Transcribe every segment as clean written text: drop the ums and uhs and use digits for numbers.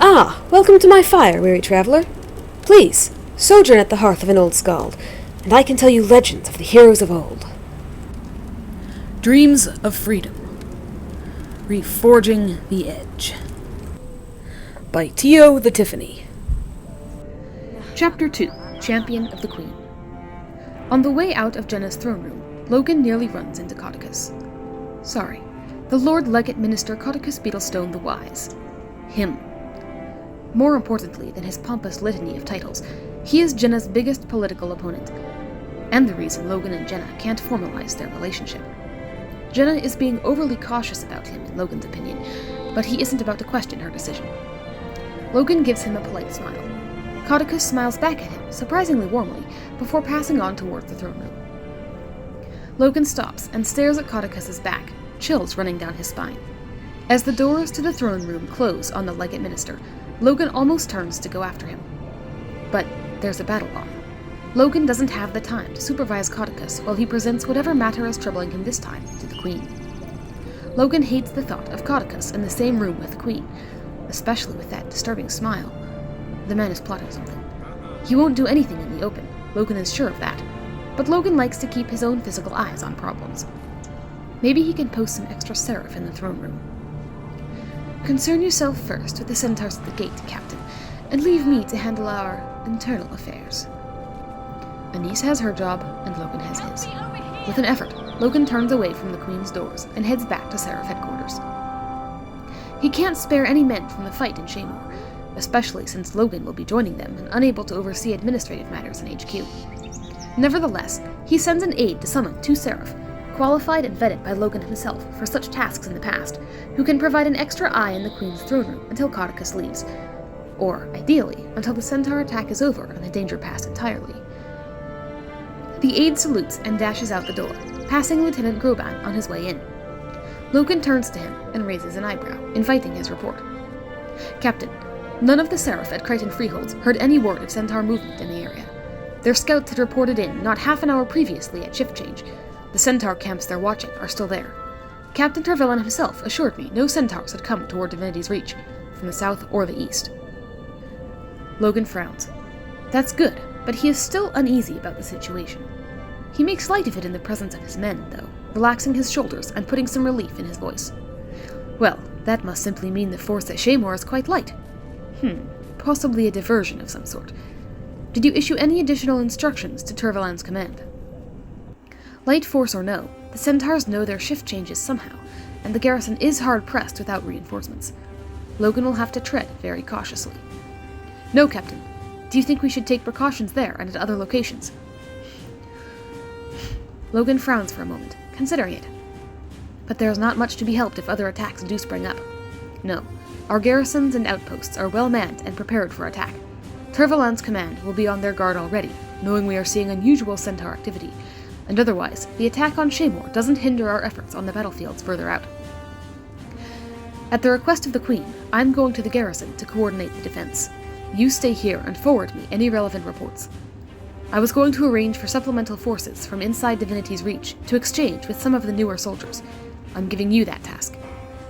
Ah, welcome to my fire, weary traveller. Please, sojourn at the hearth of an old skald, and I can tell you legends of the heroes of old. Dreams of Freedom. Reforging the Edge. By Tio the Tiffany. Chapter 2. Champion of the Queen. On the way out of Jennah's throne room, Logan nearly runs into Caudecus. Sorry, the Lord Legate Minister Caudecus Beetlestone the Wise. Him. More importantly than his pompous litany of titles, he is Jennah's biggest political opponent, and the reason Logan and Jennah can't formalize their relationship. Jennah is being overly cautious about him, in Logan's opinion, but he isn't about to question her decision. Logan gives him a polite smile. Caudecus smiles back at him, surprisingly warmly, before passing on towards the throne room. Logan stops and stares at Caudecus's back, chills running down his spine. As the doors to the throne room close on the Legate Minister, Logan almost turns to go after him. But there's a battle on. Logan doesn't have the time to supervise Caudecus while he presents whatever matter is troubling him this time to the Queen. Logan hates the thought of Caudecus in the same room with the Queen, especially with that disturbing smile. The man is plotting something. He won't do anything in the open, Logan is sure of that, but Logan likes to keep his own physical eyes on problems. Maybe he can post some extra Seraph in the throne room. Concern yourself first with the centaurs at the gate, Captain, and leave me to handle our internal affairs. Anise has her job, and Logan has his. With an effort, Logan turns away from the Queen's doors and heads back to Seraph headquarters. He can't spare any men from the fight in Shaemoor, especially since Logan will be joining them and unable to oversee administrative matters in HQ. Nevertheless, he sends an aide to summon 2 Seraph, qualified and vetted by Logan himself for such tasks in the past, who can provide an extra eye in the Queen's throne room until Caudecus leaves, or, ideally, until the centaur attack is over and the danger passed entirely. The aide salutes and dashes out the door, passing Lieutenant Groban on his way in. Logan turns to him and raises an eyebrow, inviting his report. Captain, none of the Seraph at Crichton Freeholds heard any word of centaur movement in the area. Their scouts had reported in not half an hour previously at shift change. The centaur camps they're watching are still there. Captain Trevelyan himself assured me no centaurs had come toward Divinity's reach, from the south or the east. Logan frowns. That's good, but he is still uneasy about the situation. He makes light of it in the presence of his men, though, relaxing his shoulders and putting some relief in his voice. Well, that must simply mean the force at Shaemoor is quite light. Possibly a diversion of some sort. Did you issue any additional instructions to Trevelyan's command? Light force or no, the centaurs know their shift changes somehow, and the garrison is hard-pressed without reinforcements. Logan will have to tread very cautiously. No, Captain. Do you think we should take precautions there and at other locations? Logan frowns for a moment, considering it. But there is not much to be helped if other attacks do spring up. No, our garrisons and outposts are well manned and prepared for attack. Trevelyan's command will be on their guard already, knowing we are seeing unusual centaur activity, and otherwise, the attack on Shaemoor doesn't hinder our efforts on the battlefields further out. At the request of the Queen, I'm going to the garrison to coordinate the defense. You stay here and forward me any relevant reports. I was going to arrange for supplemental forces from inside Divinity's reach to exchange with some of the newer soldiers. I'm giving you that task.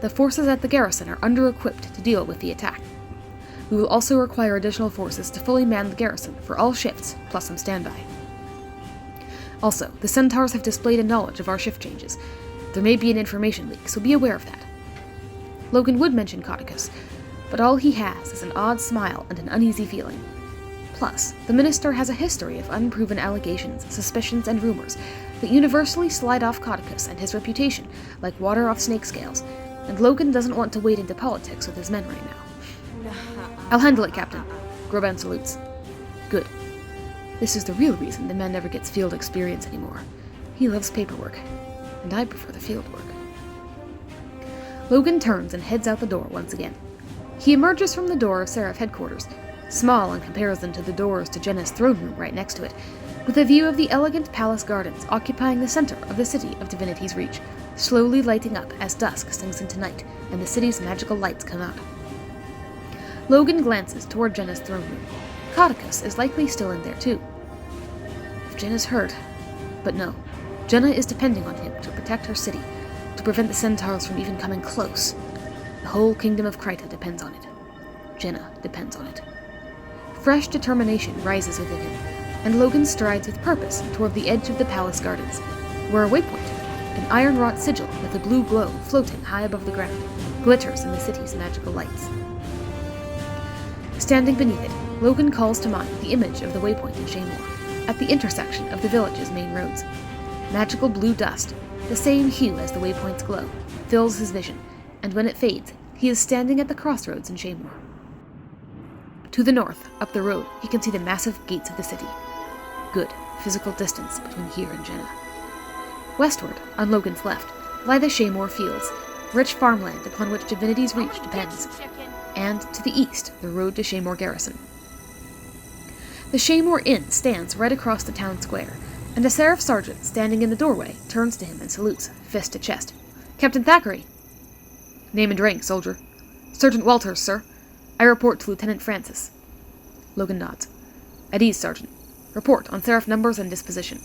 The forces at the garrison are under-equipped to deal with the attack. We will also require additional forces to fully man the garrison for all shifts, plus some standby. Also, the centaurs have displayed a knowledge of our shift changes. There may be an information leak, so be aware of that. Logan would mention Caudecus, but all he has is an odd smile and an uneasy feeling. Plus, the minister has a history of unproven allegations, suspicions, and rumors that universally slide off Caudecus and his reputation like water off snake scales, and Logan doesn't want to wade into politics with his men right now. I'll handle it, Captain. Groban salutes. Good. This is the real reason the man never gets field experience anymore. He loves paperwork, and I prefer the field work. Logan turns and heads out the door once again. He emerges from the door of Seraph headquarters, small in comparison to the doors to Jennah's throne room right next to it, with a view of the elegant palace gardens occupying the center of the city of Divinity's reach, slowly lighting up as dusk sinks into night and the city's magical lights come out. Logan glances toward Jennah's throne room. Caudecus is likely still in there too. If Jennah's hurt, but no, Jennah is depending on him to protect her city, to prevent the centaurs from even coming close. The whole kingdom of Kryta depends on it. Jennah depends on it. Fresh determination rises within him, and Logan strides with purpose toward the edge of the palace gardens, where a waypoint, an iron-wrought sigil with a blue glow floating high above the ground, glitters in the city's magical lights. Standing beneath it, Logan calls to mind the image of the waypoint in Shaemoor, at the intersection of the village's main roads. Magical blue dust, the same hue as the waypoint's glow, fills his vision, and when it fades, he is standing at the crossroads in Shaemoor. To the north, up the road, he can see the massive gates of the city. Good physical distance between here and Jennah. Westward, on Logan's left, lie the Shaemoor fields, rich farmland upon which Divinity's reach depends, and to the east, the road to Shaemoor Garrison. The Shaemoor Inn stands right across the town square, and a Seraph sergeant standing in the doorway turns to him and salutes, fist to chest. "Captain Thackeray!" "Name and rank, soldier." "Sergeant Walters, sir. I report to Lieutenant Francis." Logan nods. "At ease, Sergeant. Report on Seraph numbers and disposition."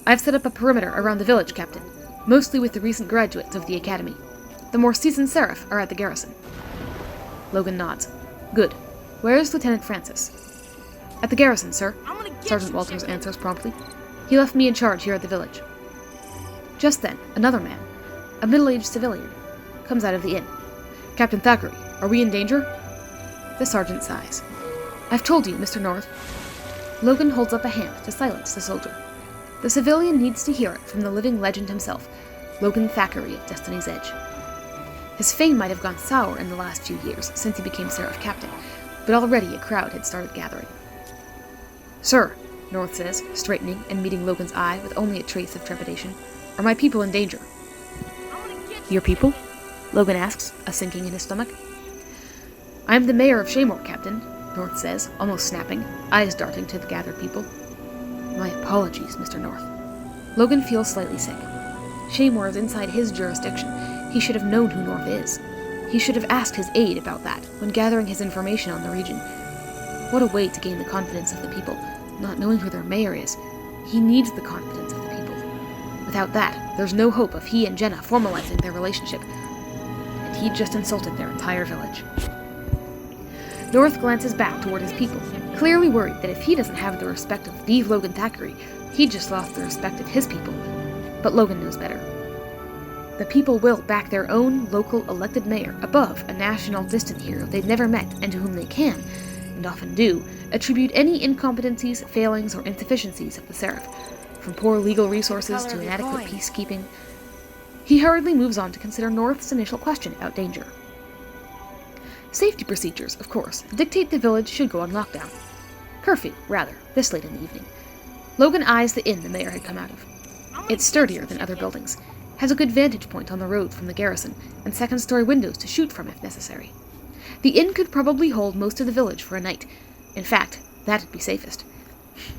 "I've set up a perimeter around the village, Captain, mostly with the recent graduates of the Academy. The more seasoned Seraph are at the garrison." Logan nods. "Good. Where is Lieutenant Francis?" "At the garrison, sir," Sergeant Walters answers promptly. "He left me in charge here at the village." Just then, another man, a middle-aged civilian, comes out of the inn. "Captain Thackeray, are we in danger?" The sergeant sighs. "I've told you, Mr. North." Logan holds up a hand to silence the soldier. The civilian needs to hear it from the living legend himself, Logan Thackeray of Destiny's Edge. His fame might have gone sour in the last few years since he became Seraph captain, but already a crowd had started gathering. "Sir," North says, straightening and meeting Logan's eye with only a trace of trepidation, "are my people in danger?" "Your people?" Logan asks, a sinking in his stomach. "I am the mayor of Shaemoor, Captain," North says, almost snapping, eyes darting to the gathered people. "My apologies, Mr. North." Logan feels slightly sick. Shaemoor is inside his jurisdiction. He should have known who North is. He should have asked his aide about that when gathering his information on the region. What a way to gain the confidence of the people, not knowing who their mayor is. He needs the confidence of the people. Without that, there's no hope of he and Jennah formalizing their relationship. And he'd just insulted their entire village. North glances back toward his people, clearly worried that if he doesn't have the respect of the Logan Thackeray, he just lost the respect of his people. But Logan knows better. The people will back their own local elected mayor above a national distant hero they've never met and to whom they can, and often do, attribute any incompetencies, failings, or insufficiencies of the Seraph, from poor legal resources to inadequate peacekeeping. He hurriedly moves on to consider North's initial question about danger. Safety procedures, of course, dictate the village should go on lockdown. Curfew, rather, this late in the evening. Logan eyes the inn the mayor had come out of. It's sturdier than other buildings, has a good vantage point on the road from the garrison, and second-story windows to shoot from if necessary. The inn could probably hold most of the village for a night. In fact, that'd be safest.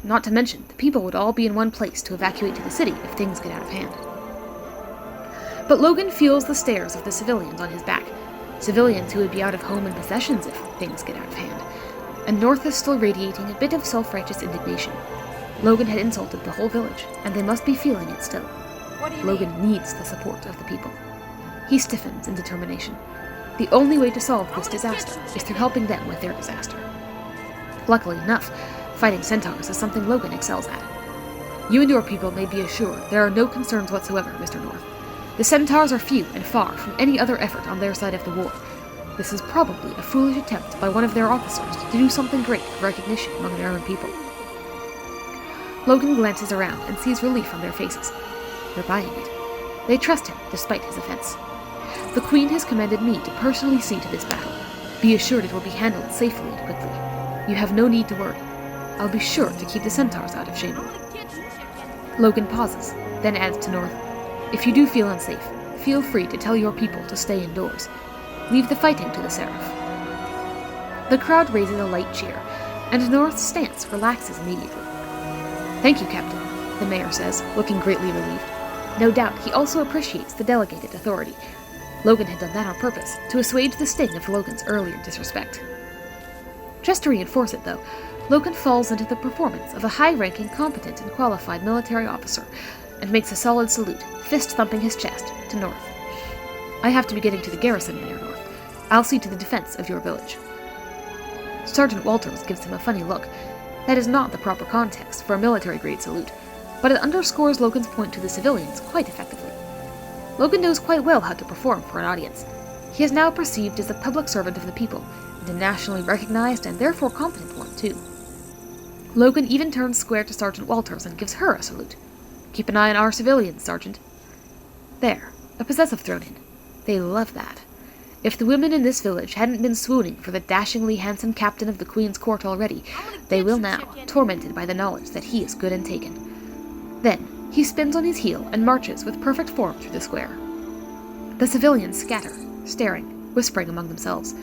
Not to mention, the people would all be in one place to evacuate to the city if things get out of hand. But Logan feels the stares of the civilians on his back, civilians who would be out of home and possessions if things get out of hand. And North is still radiating a bit of self-righteous indignation. Logan had insulted the whole village, and they must be feeling it still. Logan needs the support of the people. He stiffens in determination. The only way to solve this disaster is through helping them with their disaster. Luckily enough, fighting centaurs is something Logan excels at. You and your people may be assured there are no concerns whatsoever, Mr. North. The centaurs are few and far from any other effort on their side of the war. This is probably a foolish attempt by one of their officers to do something great for recognition among their own people. Logan glances around and sees relief on their faces. They're buying it. They trust him, despite his offense. The Queen has commanded me to personally see to this battle. Be assured it will be handled safely and quickly. You have no need to worry. I'll be sure to keep the centaurs out of Shaemoor. Logan pauses, then adds to North, "If you do feel unsafe, feel free to tell your people to stay indoors. Leave the fighting to the Seraph." The crowd raises a light cheer, and North's stance relaxes immediately. "Thank you, Captain," the mayor says, looking greatly relieved. No doubt he also appreciates the delegated authority. Logan had done that on purpose, to assuage the sting of Logan's earlier disrespect. Just to reinforce it, though, Logan falls into the performance of a high-ranking, competent, and qualified military officer, and makes a solid salute, fist-thumping his chest, to North. "I have to be getting to the garrison, Mayor North. I'll see to the defense of your village." Sergeant Walters gives him a funny look. That is not the proper context for a military-grade salute, but it underscores Logan's point to the civilians quite effectively. Logan knows quite well how to perform for an audience. He is now perceived as a public servant of the people, and a nationally recognized and therefore competent one, too. Logan even turns square to Sergeant Walters and gives her a salute. "Keep an eye on our civilians, Sergeant." There, a possessive thrown in. They love that. If the women in this village hadn't been swooning for the dashingly handsome captain of the Queen's court already, they will now, tormented by the knowledge that he is good and taken. Then, he spins on his heel and marches with perfect form through the square. The civilians scatter, staring, whispering among themselves.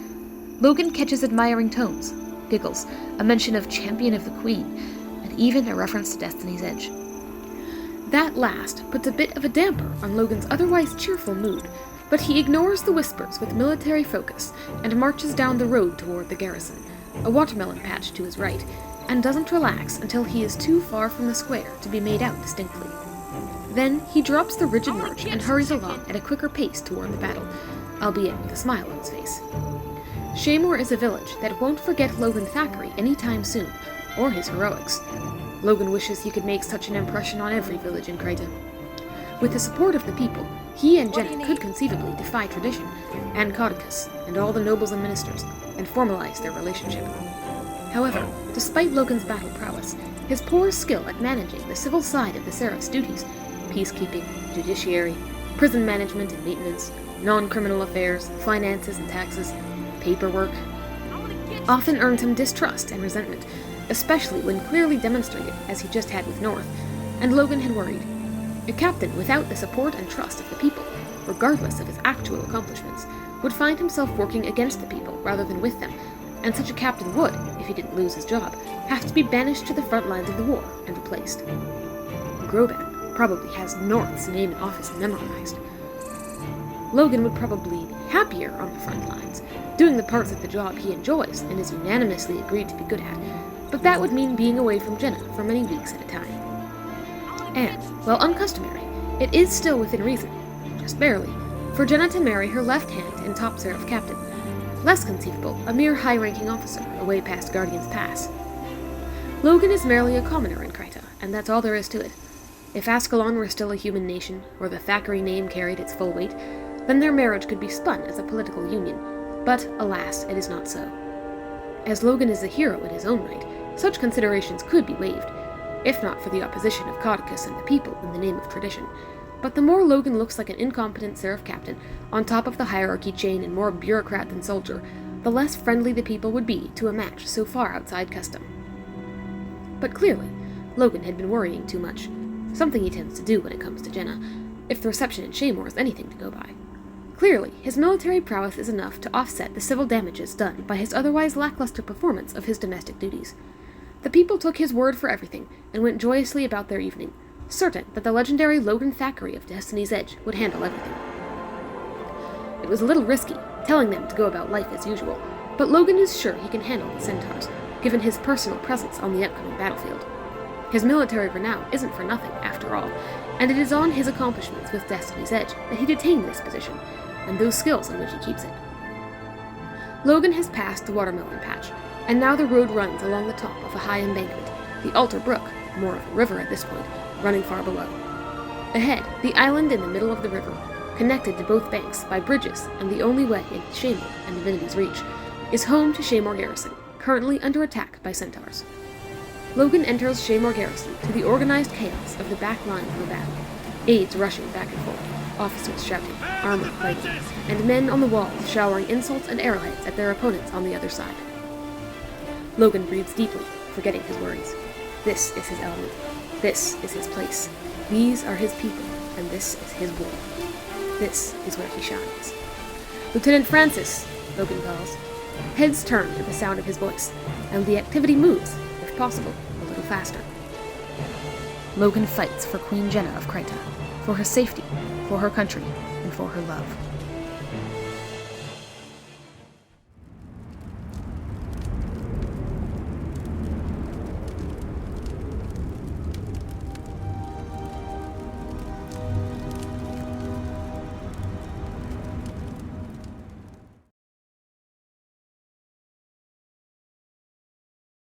Logan catches admiring tones, giggles, a mention of champion of the Queen, and even a reference to Destiny's Edge. That last puts a bit of a damper on Logan's otherwise cheerful mood, but he ignores the whispers with military focus and marches down the road toward the garrison, a watermelon patch to his right, and doesn't relax until he is too far from the square to be made out distinctly. Then he drops the rigid march and hurries along at a quicker pace toward the battle, albeit with a smile on his face. Shaemoor is a village that won't forget Logan Thackeray anytime soon, or his heroics. Logan wishes he could make such an impression on every village in Krita. With the support of the people, he and Jennah could conceivably defy tradition, and Caudecus, and all the nobles and ministers, and formalize their relationship. However, despite Logan's battle prowess, his poor skill at managing the civil side of the Seraph's duties, peacekeeping, judiciary, prison management and maintenance, non-criminal affairs, finances and taxes, paperwork, often earned him distrust and resentment, especially when clearly demonstrated, as he just had with North, and Logan had worried. A captain without the support and trust of the people, regardless of his actual accomplishments, would find himself working against the people rather than with them, and such a captain would, if he didn't lose his job, have to be banished to the front lines of the war and replaced. Groban probably has North's name and office memorized. Logan would probably be happier on the front lines, doing the parts of the job he enjoys and is unanimously agreed to be good at, but that would mean being away from Jennah for many weeks at a time. And, while uncustomary, it is still within reason, just barely, for Jennah to marry her left hand and top Seraph captain. Less conceivable, a mere high-ranking officer, away past Guardian's Pass. Logan is merely a commoner in Krita, and that's all there is to it. If Ascalon were still a human nation, or the Thackeray name carried its full weight, then their marriage could be spun as a political union, but, alas, it is not so. As Logan is a hero in his own right, such considerations could be waived, if not for the opposition of Caudecus and the people in the name of tradition. But the more Logan looks like an incompetent Seraph captain, on top of the hierarchy chain and more bureaucrat than soldier, the less friendly the people would be to a match so far outside custom. But clearly, Logan had been worrying too much, something he tends to do when it comes to Jennah, if the reception in Shaemoor is anything to go by. Clearly, his military prowess is enough to offset the civil damages done by his otherwise lackluster performance of his domestic duties. The people took his word for everything, and went joyously about their evening, certain that the legendary Logan Thackeray of Destiny's Edge would handle everything. It was a little risky, telling them to go about life as usual, but Logan is sure he can handle the centaurs, given his personal presence on the upcoming battlefield. His military renown isn't for nothing, after all, and it is on his accomplishments with Destiny's Edge that he detained this position, and those skills on which he keeps it. Logan has passed the watermelon patch, and now the road runs along the top of a high embankment, the Altar Brook, more of a river at this point, running far below. Ahead, the island in the middle of the river, connected to both banks by bridges and the only way into Shaemoor and Divinity's reach, is home to Shaemoor Garrison, currently under attack by centaurs. Logan enters Shaemoor Garrison to the organized chaos of the back line of the battle, aides rushing back and forth, officers shouting, armor fighting, and men on the walls showering insults and arrowheads at their opponents on the other side. Logan breathes deeply, forgetting his worries. This is his element. This is his place. These are his people, and this is his war. This is where he shines. "Lieutenant Francis," Logan calls. Heads turn to the sound of his voice, and the activity moves, if possible, a little faster. Logan fights for Queen Jennah of Krita, for her safety, for her country, and for her love.